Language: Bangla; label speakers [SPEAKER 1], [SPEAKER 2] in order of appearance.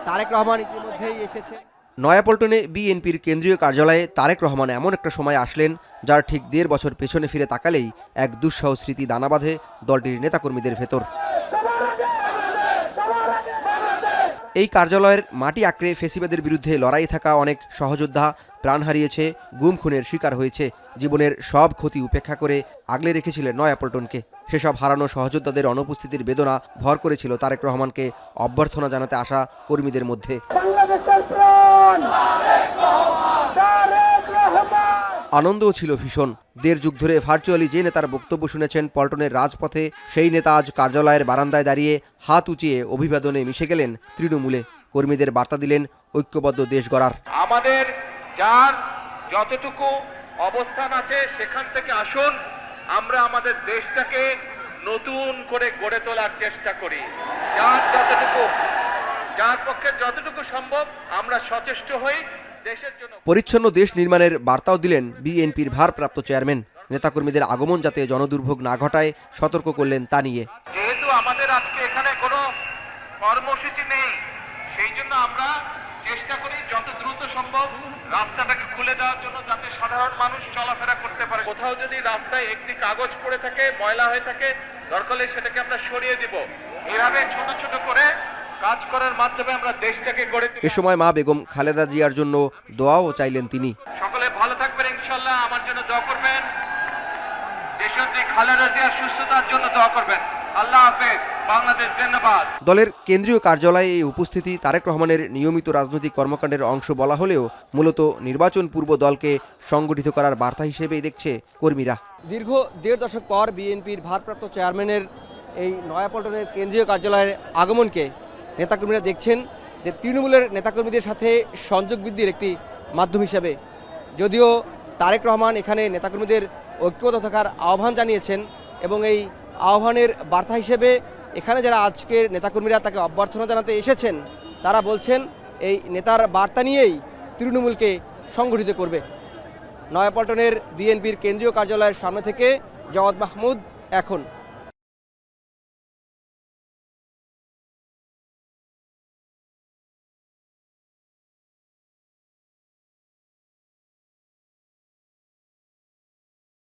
[SPEAKER 1] তারেক রহমান ইতিমধ্যেই এসেছে।
[SPEAKER 2] নয়াপল্টনে বিএনপির কেন্দ্রীয় কার্যালয়ে তারেক রহমান এমন একটা সময় আসলেন যার ঠিক ১.৫ বছর পেছনে ফিরে তাকালেই এক দুঃসহ স্মৃতি দানা বাঁধে দলটির নেতাকর্মীদের ভেতর। এই কার্যালয়ের মাটি আঁকড়ে ফেসিবাদের বিরুদ্ধে লড়াই থাকা অনেক সহযোদ্ধা প্রাণ হারিয়েছে, গুম খুনের শিকার হয়েছে, জীবনের সব ক্ষতি উপেক্ষা করে আগলে রেখেছিলেন নয়াপল্টনকে। সেসব হারানো সহযোদ্ধাদের অনুপস্থিতির বেদনা ভর করেছিল তারেক রহমানকে অভ্যর্থনা জানাতে আসা কর্মীদের মধ্যে। আনন্দও ছিল ভীষণ। ১.৫ যুগ ধরে ভার্চুয়ালি যে নেতার বক্তব্য শুনেছেন পল্টনের রাজপথে, সেই নেতা আজ কার্যালয়ের বারান্দায় দাঁড়িয়ে হাত উঁচিয়ে অভিবাদনে মিশে গেলেন তৃণমূলে। কর্মীদের বার্তা দিলেন ঐক্যবদ্ধ দেশ গড়ার।
[SPEAKER 3] আমাদের যার যতটুকু অবস্থান আছে সেখান থেকে আসুন, আমরা আমাদের দেশটাকে নতুন করে গড়ে তোলার চেষ্টা করি। যার পক্ষে যতটুকু সম্ভব আমরা সচেষ্ট হই দেশের জন্য।
[SPEAKER 2] পরিচ্ছন্ন দেশ নির্মাণের বার্তাও দিলেন বিএনপির ভারপ্রাপ্ত চেয়ারম্যান। নেতাকর্মীদের আগমন যাতে জনদুর্ভোগ না ঘটায় সতর্ক করলেন তা নিয়ে।
[SPEAKER 3] যেহেতু আমাদের আজকে এখানে কোনো কর্মসূচি নেই, সেই জন্য আমরা চেষ্টা করি যত দ্রুত সম্ভব রাস্তাটাকে খুলে দেওয়ার জন্য, যাতে সাধারণ মানুষ চলাফেরা করতে পারে। কোথাও যদি রাস্তায় একটি কাগজ পড়ে থাকে, ময়লা হয়ে থাকে, দরকার হলে সেটাকে আমরা সরিয়ে দিব। এভাবে ছোট ছোট করে কাজ করার মাধ্যমে আমরা দেশটাকে গড়ে তুলি।
[SPEAKER 2] এ সময় মা বেগম খালেদা জিয়ার জন্য দোয়াও চাইলেন তিনি।
[SPEAKER 3] সকলে ভালো থাকবেন ইনশাআল্লাহ, আমার জন্য দোয়া করবেন। দেশনেত্রী খালেদা জিয়ার সুস্থতার জন্য দোয়া করবেন। আল্লাহ হাফেজ, বাংলাদেশ জিন্দাবাদ।
[SPEAKER 2] দলের কেন্দ্রীয় কার্যালয়ে এই উপস্থিতি তারেক রহমানের নিয়মিত রাজনৈতিক কর্মকাণ্ডের অংশ বলা হলেও মূলত নির্বাচন পূর্ব দলকে সংগঠিত করার বার্তা হিসেবেই দেখছে কর্মীরা।
[SPEAKER 1] দীর্ঘ ১.৫ দশক পর বিএনপির ভারপ্রাপ্ত চেয়ারম্যানের এই নয়াপল্টনের কেন্দ্রীয় কার্যালয়ের আগমনকে নেতাকর্মীরা দেখছেন যে তৃণমূলের নেতাকর্মীদের সাথে সংযোগ বৃদ্ধির একটি মাধ্যম হিসেবে। যদিও তারেক রহমান এখানে নেতাকর্মীদের ঐক্যবদ্ধ থাকার আহ্বান জানিয়েছেন এবং এই আহ্বানের বার্তা হিসেবে এখানে যারা আজকের নেতাকর্মীরা তাকে অভ্যর্থনা জানাতে এসেছেন তারা বলছেন এই নেতার বার্তা নিয়েই তৃণমূলকে সংগঠিত করবে। নয়াপল্টনের বিএনপির কেন্দ্রীয় কার্যালয়ের সামনে থেকে জওয়াদ মাহমুদ, এখন।